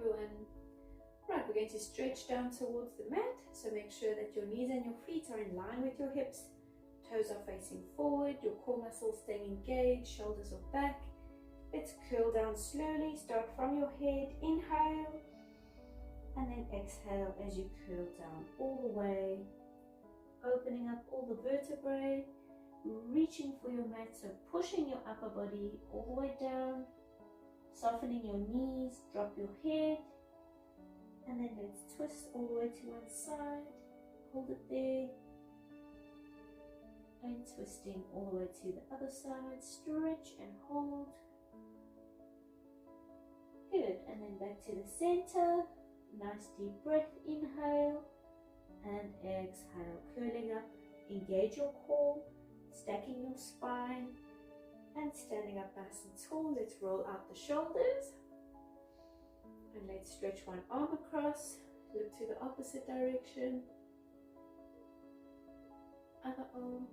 everyone. Right, we're going to stretch down towards the mat, so make sure that your knees and your feet are in line with your hips. Toes are facing forward, your core muscles staying engaged, shoulders are back. Let's curl down slowly. Start from your head, inhale, and then exhale as you curl down all the way, opening up all the vertebrae, reaching for your mat, so pushing your upper body all the way down, softening your knees, drop your head, and then let's twist all the way to one side, hold it there, and twisting all the way to the other side, stretch and hold. Good, and then back to the center, nice deep breath, inhale and exhale, curling up, engage your core, stacking your spine and standing up nice and tall. Let's roll out the shoulders and let's stretch one arm across, look to the opposite direction, other arm.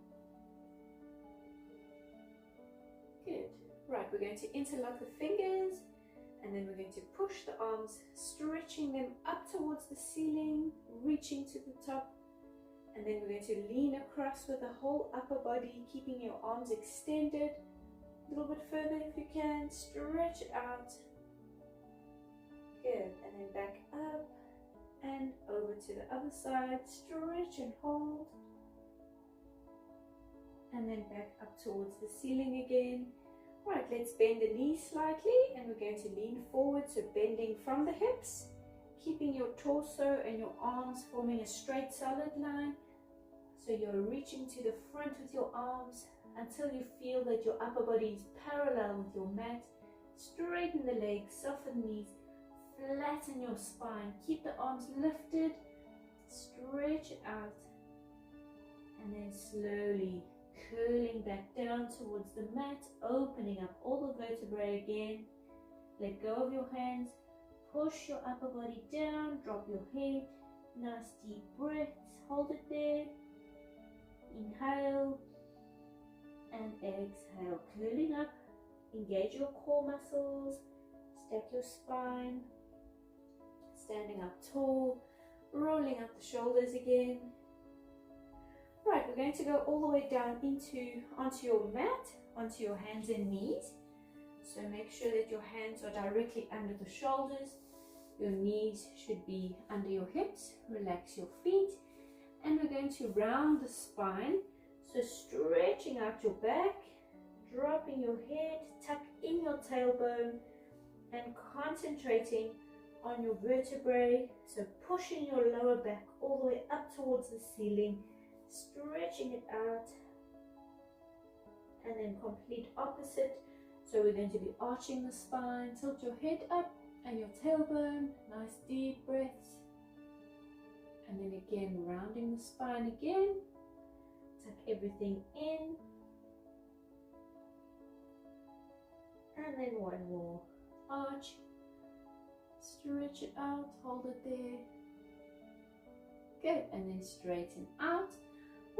Good. Right, we're going to interlock the fingers and then we're going to push the arms, stretching them up towards the ceiling, reaching to the top. And then we're going to lean across with the whole upper body, keeping your arms extended. A little bit further if you can. Stretch out. Good. And then back up and over to the other side. Stretch and hold. And then back up towards the ceiling again. Right, let's bend the knees slightly and we're going to lean forward, so bending from the hips, keeping your torso and your arms forming a straight solid line. So you're reaching to the front with your arms until you feel that your upper body is parallel with your mat. Straighten the legs, soften knees, flatten your spine, keep the arms lifted, stretch it out, and then slowly curling back down towards the mat, opening up all the vertebrae again. Let go of your hands, push your upper body down, drop your head, nice deep breaths, hold it there, inhale and exhale, curling up, engage your core muscles, stack your spine, standing up tall, rolling up the shoulders again. Right, we're going to go all the way down onto your mat, onto your hands and knees. So make sure that your hands are directly under the shoulders. Your knees should be under your hips. Relax your feet. And we're going to round the spine. So stretching out your back, dropping your head, tuck in your tailbone, and concentrating on your vertebrae. So pushing your lower back all the way up towards the ceiling. Stretching it out, and then complete opposite. So we're going to be arching the spine, tilt your head up and your tailbone, nice deep breaths, and then again rounding the spine again, tuck everything in, and then one more arch, stretch it out, hold it there, good, and then straighten out.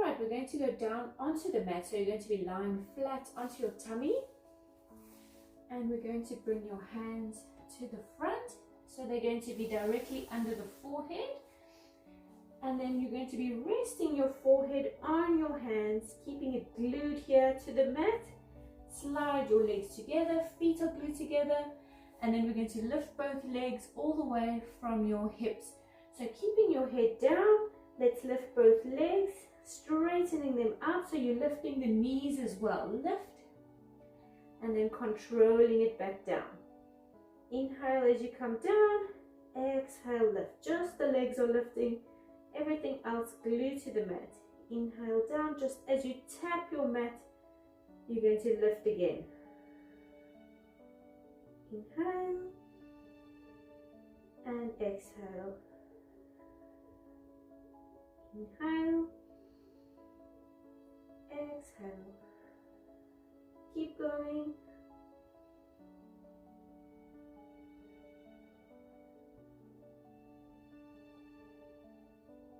Right, we're going to go down onto the mat, so you're going to be lying flat onto your tummy, and we're going to bring your hands to the front, so they're going to be directly under the forehead, and then you're going to be resting your forehead on your hands, keeping it glued here to the mat. Slide your legs together, feet are glued together, and then we're going to lift both legs all the way from your hips. So keeping your head down, let's lift both legs, straightening them out, so you're lifting the knees as well. Lift and then controlling it back down. Inhale as you come down, exhale, lift. Just the legs are lifting, everything else glued to the mat. Inhale down, just as you tap your mat, you're going to lift again. Inhale and exhale. Inhale, exhale. Keep going.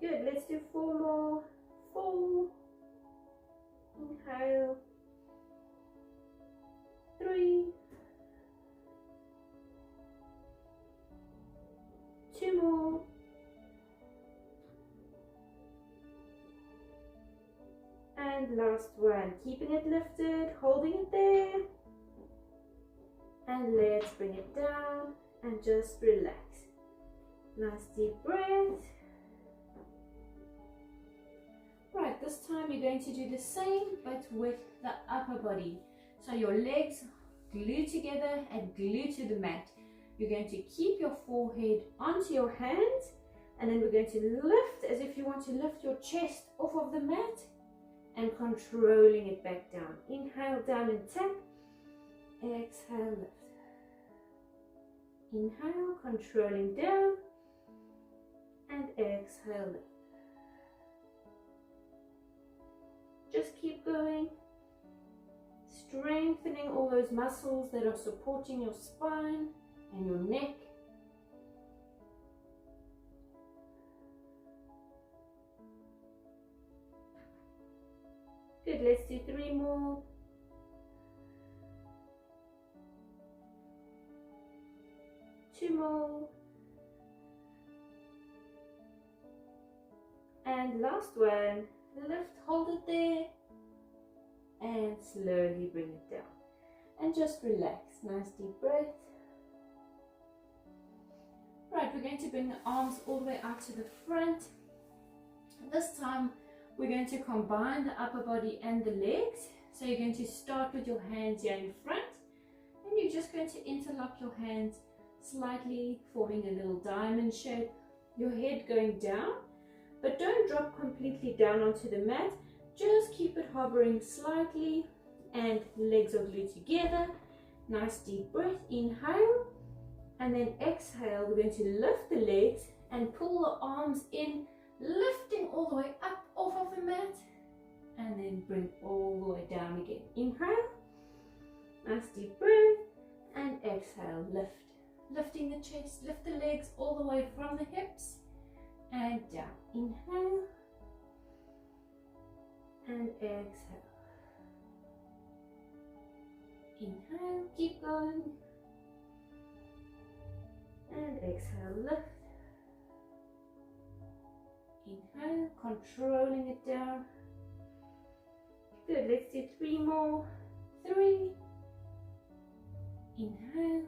Good, let's do 4 more. 4. Inhale. 3. 2 more. And last one, keeping it lifted, holding it there. And let's bring it down and just relax. Nice deep breath. Right, this time you're going to do the same but with the upper body. So your legs glued together and glued to the mat. You're going to keep your forehead onto your hands, and then we're going to lift as if you want to lift your chest off of the mat and controlling it back down. Inhale down and tap. Exhale, lift. Inhale, controlling down, and exhale, lift. Just keep going, strengthening all those muscles that are supporting your spine and your neck. Good, let's do 3 more. Two more. And last one. Lift, hold it there. And slowly bring it down. And just relax. Nice deep breath. Right, we're going to bring the arms all the way out to the front. This time we're going to combine the upper body and the legs. So you're going to start with your hands here in front. And you're just going to interlock your hands slightly, forming a little diamond shape. Your head going down, but don't drop completely down onto the mat. Just keep it hovering slightly, and legs are glued together. Nice deep breath. Inhale, and then exhale. We're going to lift the legs and pull the arms in, lifting all the way up off of the mat, and then bring all the way down again. Inhale, nice deep breath, and exhale. Lift. Lifting the chest, lift the legs all the way from the hips and down. Inhale and exhale. Inhale, keep going. And exhale, lift. Inhale, controlling it down. Good, let's do 3 more. 3. Inhale.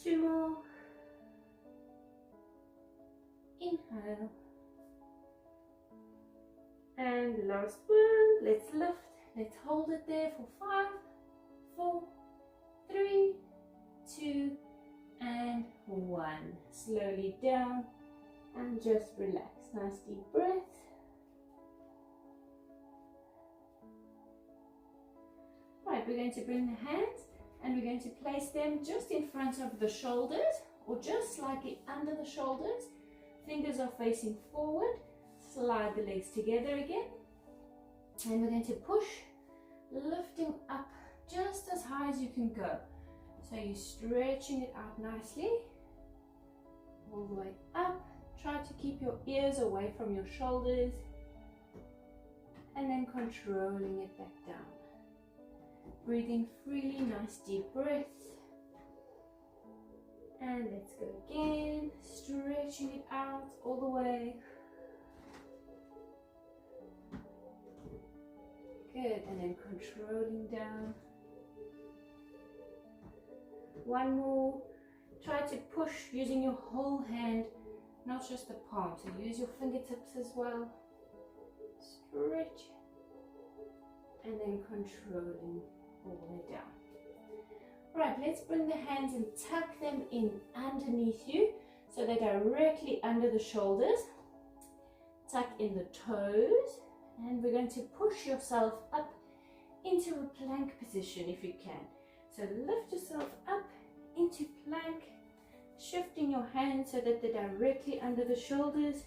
2 more. Inhale. And last one. Let's lift. Let's hold it there for 5, 4, 3, 2, and 1. Slowly down and just relax. Nice deep breath. Right, we're going to bring the hands and we're going to place them just in front of the shoulders or just slightly under the shoulders. Fingers are facing forward. Slide the legs together again. And we're going to push, lifting up just as high as you can go. So you're stretching it out nicely. All the way up. Try to keep your ears away from your shoulders. And then controlling it back down. Breathing freely, nice deep breath. And let's go again. Stretching it out all the way. Good, and then controlling down. One more. Try to push using your whole hand, not just the palm. So use your fingertips as well. Stretch. And then controlling all the way down. Right, let's bring the hands and tuck them in underneath you. So they're directly under the shoulders. Tuck in the toes. And we're going to push yourself up into a plank position if you can. So lift yourself up into plank, shifting your hands so that they're directly under the shoulders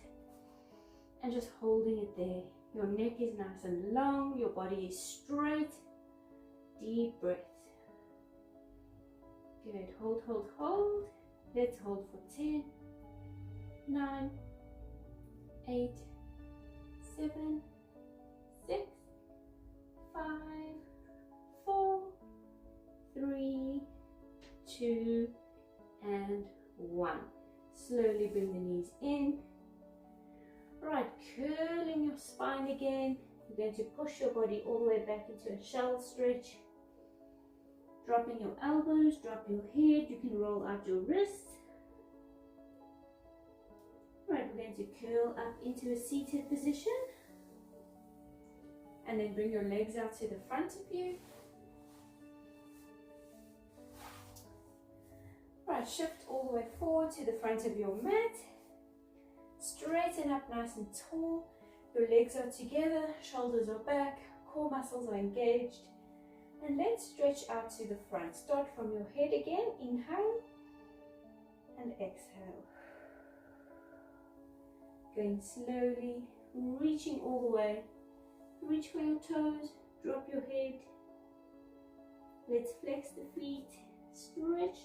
and just holding it there. Your neck is nice and long, your body is straight. Deep breath. Good, hold, hold, hold. Let's hold for 10, 9, 8, 7, 6, 5, 4, 3, 2, and 1. Slowly bring the knees in. Right, curling your spine again. You're going to push your body all the way back into a shell stretch. Dropping your elbows, drop your head. You can roll out your wrists. Right, we're going to curl up into a seated position. And then bring your legs out to the front of you. Right, shift all the way forward to the front of your mat. Straighten up nice and tall. Your legs are together, shoulders are back, core muscles are engaged. And let's stretch out to the front. Start from your head again. Inhale and exhale. Going slowly, reaching all the way. Reach for your toes, drop your head. Let's flex the feet, stretch.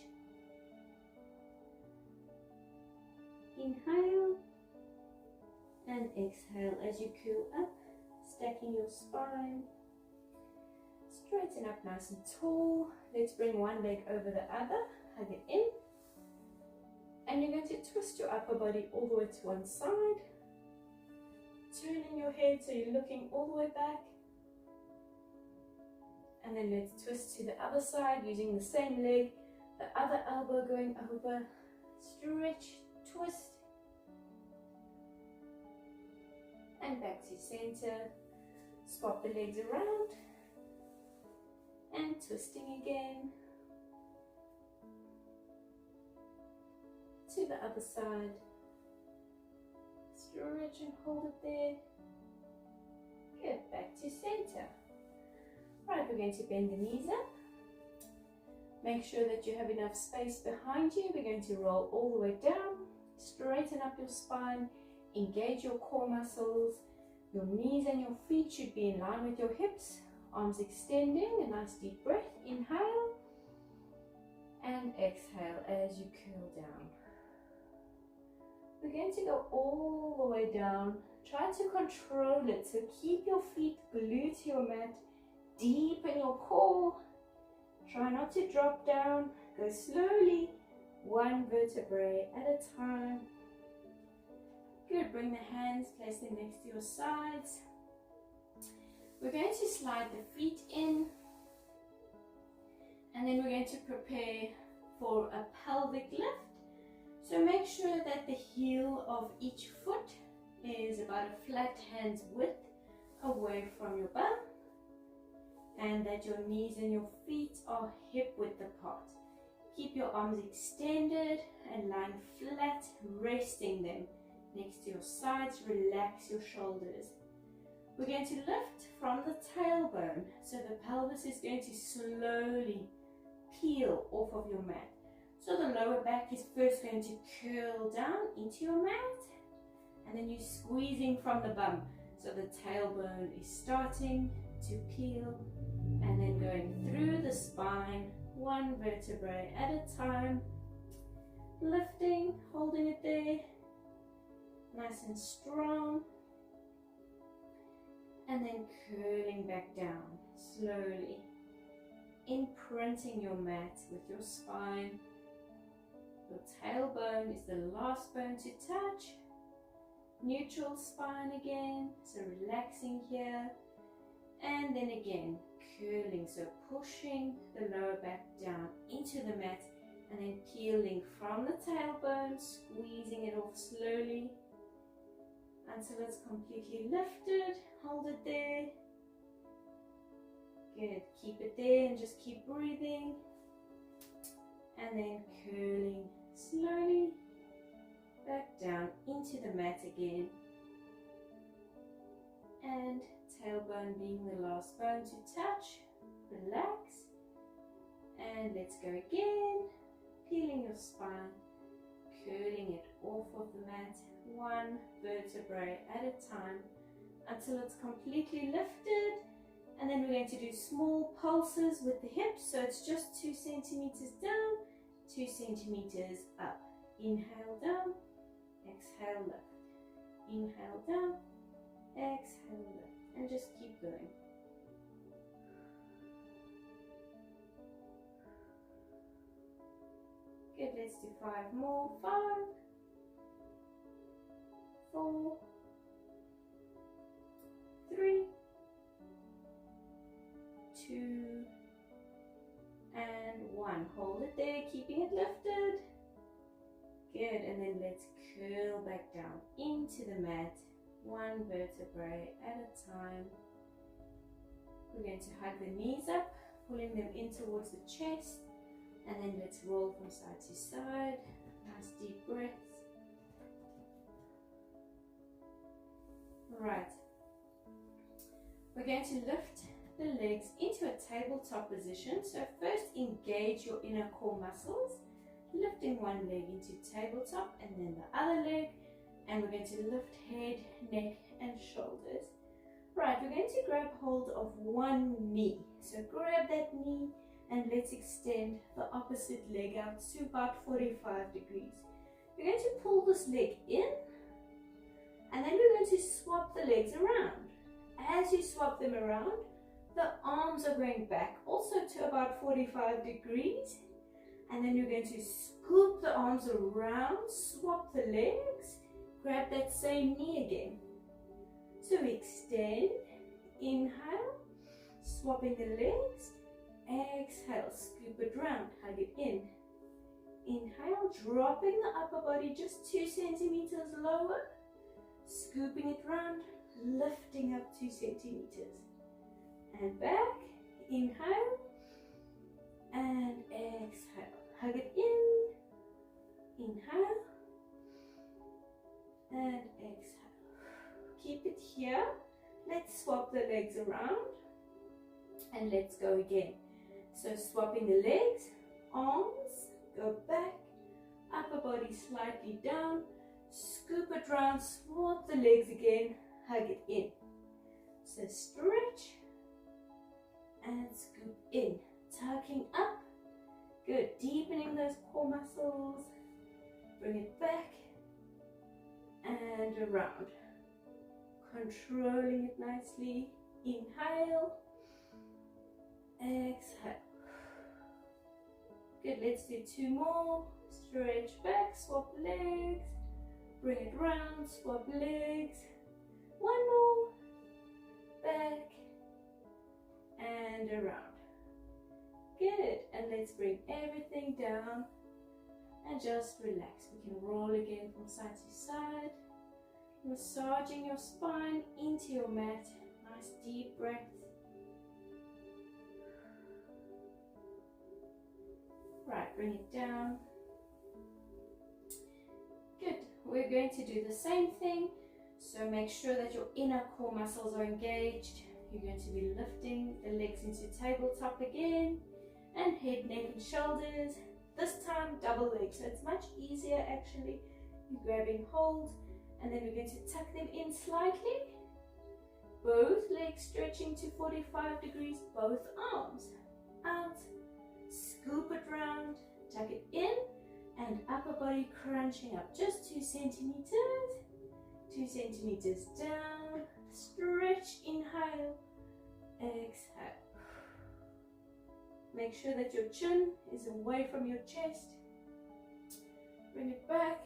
Inhale and exhale as you curl up, stacking your spine. Straighten up nice and tall. Let's bring one leg over the other, hug it in. And you're going to twist your upper body all the way to one side. Turning your head so you're looking all the way back. And then let's twist to the other side using the same leg, the other elbow going over. Stretch, twist. And back to center. Swap the legs around. And twisting again. To the other side. Stretch and hold it there. Good, back to center. Right, we're going to bend the knees up. Make sure that you have enough space behind you. We're going to roll all the way down. Straighten up your spine. Engage your core muscles. Your knees and your feet should be in line with your hips. Arms extending. A nice deep breath. Inhale. And exhale as you curl down. We're going to go all the way down. Try to control it. So keep your feet glued to your mat. Deepen your core. Try not to drop down. Go slowly. One vertebrae at a time. Good. Bring the hands. Place them next to your sides. We're going to slide the feet in. And then we're going to prepare for a pelvic lift. So make sure that the heel of each foot is about a flat hand's width away from your bum, and that your knees and your feet are hip width apart. Keep your arms extended and lying flat, resting them next to your sides. Relax your shoulders. We're going to lift from the tailbone, so the pelvis is going to slowly peel off of your mat. So the lower back is first going to curl down into your mat, and then you're squeezing from the bum. So the tailbone is starting to peel, and then going through the spine, one vertebrae at a time. Lifting, holding it there, nice and strong. And then curling back down, slowly. Imprinting your mat with your spine. Your tailbone is the last bone to touch. Neutral spine again, so relaxing here. And then again, curling, so pushing the lower back down into the mat and then peeling from the tailbone, squeezing it off slowly until it's completely lifted. Hold it there. Good, keep it there and just keep breathing. And then curling slowly back down into the mat again. And tailbone being the last bone to touch. Relax. And let's go again. Peeling your spine, curling it off of the mat, one vertebrae at a time until it's completely lifted. And then we're going to do small pulses with the hips, so it's just 2 centimeters down, 2 centimeters up. Inhale down, exhale lift. Inhale down, exhale lift, and just keep going. Good, let's do 5 more. 5, 4, 3, 2, and 1. Hold it there, keeping it lifted. Good, and then let's curl back down into the mat, 1 vertebrae at a time. We're going to hug the knees up, pulling them in towards the chest, and then let's roll from side to side. Nice deep breaths. Right. We're going to lift the legs into a tabletop position. So first engage your inner core muscles, lifting one leg into tabletop and then the other leg, and we're going to lift head, neck and shoulders. Right, we're going to grab hold of one knee. So grab that knee and let's extend the opposite leg out to about 45 degrees. We're going to pull this leg in and then we're going to swap the legs around. As you swap them around, the arms are going back also to about 45 degrees. And then you're going to scoop the arms around, swap the legs, grab that same knee again. So extend, inhale, swapping the legs, exhale, scoop it round, hug it in. Inhale, dropping the upper body just 2 centimeters lower, scooping it round, lifting up 2 centimeters. And back, inhale, and exhale. Hug it in, inhale, and exhale. Keep it here. Let's swap the legs around, and let's go again. So swapping the legs, arms, go back, upper body slightly down, scoop it round, swap the legs again, hug it in. So stretch, and scoop in, tucking up. Good, deepening those core muscles. Bring it back and around. Controlling it nicely. Inhale, exhale. Good, let's do 2 more. Stretch back, swap legs. Bring it round, swap legs. 1 more. Back and around. Good, and let's bring everything down and just relax. We can roll again from side to side, massaging your spine into your mat. Nice deep breath. Right, bring it down. Good, we're going to do the same thing. So make sure that your inner core muscles are engaged. You're going to be lifting the legs into tabletop again, and head, neck and shoulders. This time double legs, so it's much easier actually. You're grabbing hold and then we're going to tuck them in slightly. Both legs stretching to 45 degrees, both arms out. Scoop it round, tuck it in, and upper body crunching up just 2 centimeters. 2 centimeters down. Stretch, inhale, exhale. Make sure that your chin is away from your chest. Bring it back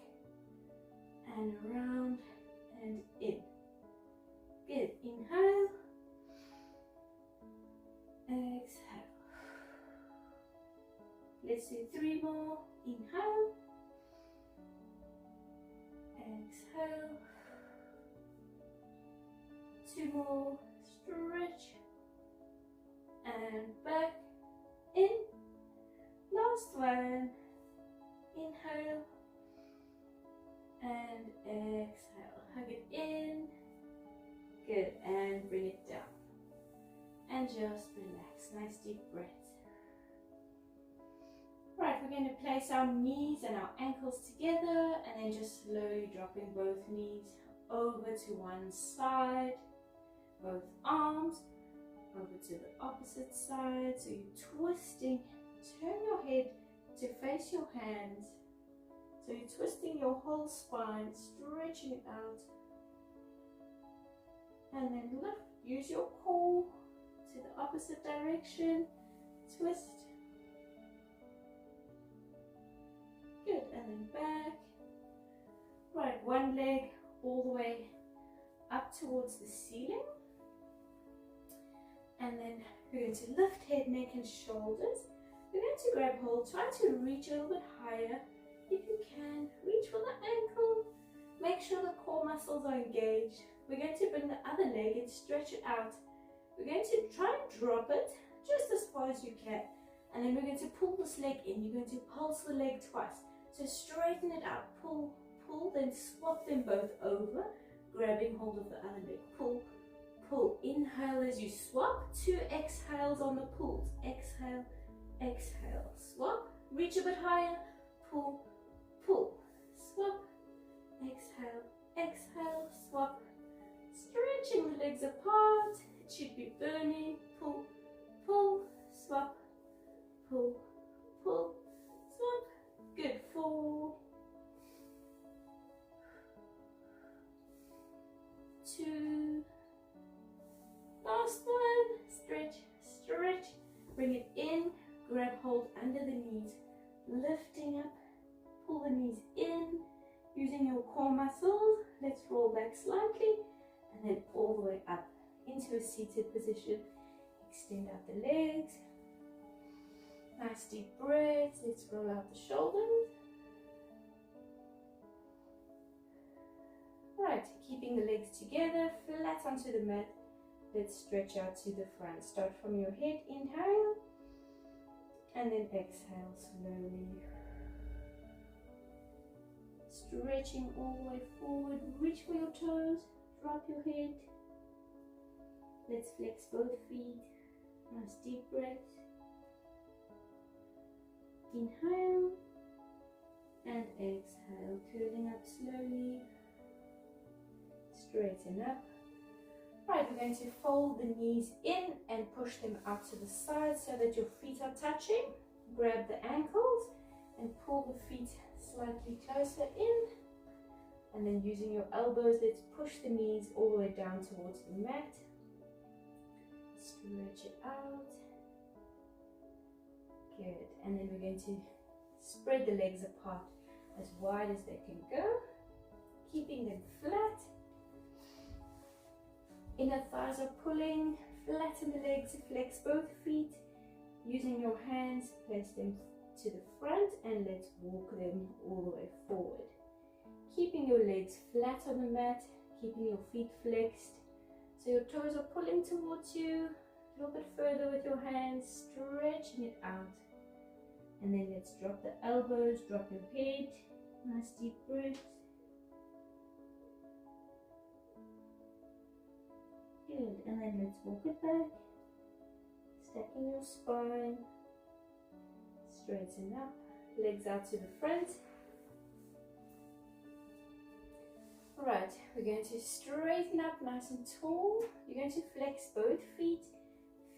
and around and in. Good. Inhale. Exhale. Let's do 3 more. Inhale. Exhale. 2 more. Stretch. And back. In. Last one. Inhale. And exhale. Hug it in. Good. And bring it down. And just relax. Nice deep breath. Right, we're going to place our knees and our ankles together and then just slowly dropping both knees over to one side. Both arms over to the opposite side. So you're twisting. Turn your head to face your hands. So you're twisting your whole spine, stretching it out. And then lift. Use your core to the opposite direction. Twist. and back. Right, one leg all the way up towards the ceiling. And then we're going to lift head, neck and shoulders. We're going to grab hold, try to reach a little bit higher. If you can, reach for the ankle. Make sure the core muscles are engaged. We're going to bring the other leg and stretch it out. We're going to try and drop it just as far as you can. And then we're going to pull this leg in. You're going to pulse the leg twice. So straighten it out. Pull, pull, then swap them both over, grabbing hold of the other leg. Pull, pull. Inhale as you swap. 2 exhales on the pulls. Exhale, exhale. Swap. Reach a bit higher. Pull, pull. Swap. Exhale, exhale. Swap. Stretching the legs apart. It should be burning. Pull, pull. Swap. Pull, pull. Swap. Good. 4, 2, last one. Stretch, stretch. Bring it in. Grab hold under the knees. Lifting up. Pull the knees in. Using your core muscles. Let's roll back slightly. And then all the way up into a seated position. Extend out the legs. Nice deep breaths. Let's roll out the shoulders. Right, keeping the legs together, flat onto the mat. Let's stretch out to the front. Start from your head, inhale, and then exhale slowly. Stretching all the way forward, reach for your toes, drop your head. Let's flex both feet. Nice deep breath. Inhale and exhale, curling up slowly. Straighten up. Right, we're going to fold the knees in and push them out to the side so that your feet are touching. Grab the ankles and pull the feet slightly closer in. And then using your elbows, let's push the knees all the way down towards the mat. Stretch it out. Good. And then we're going to spread the legs apart as wide as they can go, keeping them flat. Inner thighs are pulling, flatten the legs, flex both feet. Using your hands, place them to the front and let's walk them all the way forward. Keeping your legs flat on the mat, keeping your feet flexed. So your toes are pulling towards you, a little bit further with your hands, stretching it out. And then let's drop the elbows, drop your head, nice deep breath. Good, and then let's walk it back, stacking your spine, straighten up, legs out to the front. Alright, we're going to straighten up nice and tall. You're going to flex both feet,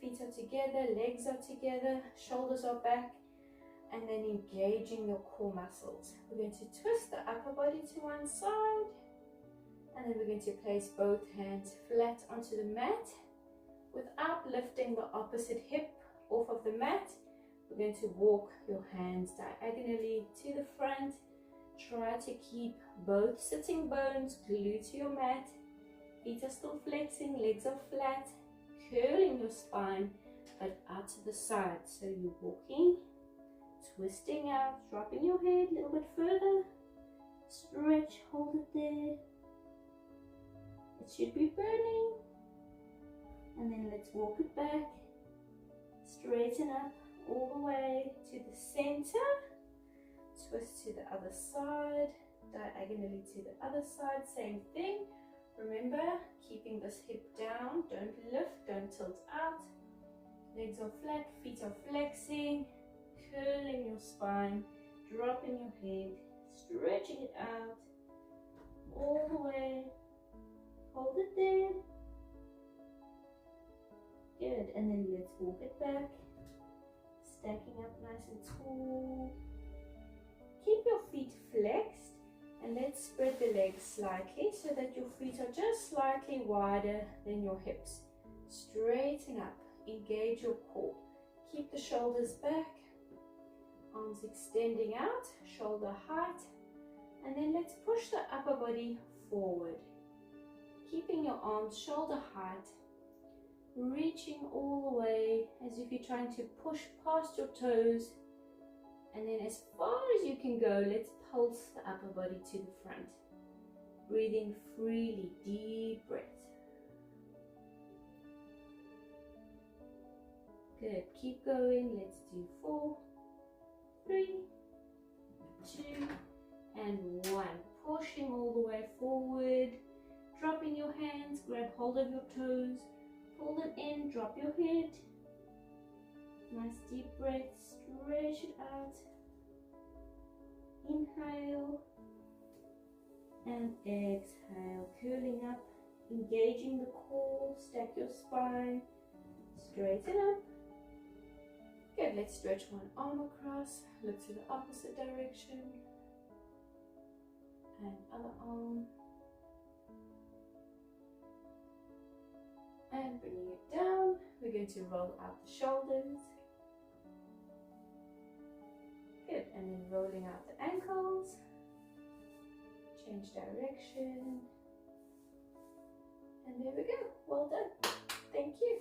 feet are together, legs are together, shoulders are back, and then engaging your core muscles. We're going to twist the upper body to one side. And then we're going to place both hands flat onto the mat without lifting the opposite hip off of the mat. We're going to walk your hands diagonally to the front. Try to keep both sitting bones glued to your mat. Feet are still flexing, legs are flat, curling your spine but out to the side. So you're walking, twisting out, dropping your head a little bit further. Stretch, hold it there. It should be burning. And then let's walk it back. Straighten up all the way to the center. Twist to the other side. Diagonally to the other side. Same thing. Remember, keeping this hip down. Don't lift, don't tilt out. Legs are flat, feet are flexing. Curling your spine. Dropping your head. Stretching it out. All the way. Hold it there. Good, and then let's walk it back. Stacking up nice and tall. Keep your feet flexed and let's spread the legs slightly so that your feet are just slightly wider than your hips. Straighten up, engage your core. Keep the shoulders back. Arms extending out, shoulder height. And then let's push the upper body forward. Keeping your arms shoulder height. Reaching all the way as if you're trying to push past your toes. And then as far as you can go, let's pulse the upper body to the front. Breathing freely, deep breath. Good, keep going. Let's do 4, 3, 2, and 1. Pushing all the way forward. Dropping your hands, grab hold of your toes. Pull them in, drop your head. Nice deep breath, stretch it out. Inhale and exhale, curling up, engaging the core, stack your spine, straighten up. Good, let's stretch one arm across, look to the opposite direction, and other arm. And bringing it down, we're going to roll out the shoulders. Good, and then rolling out the ankles. Change direction. And there we go, well done. Thank you.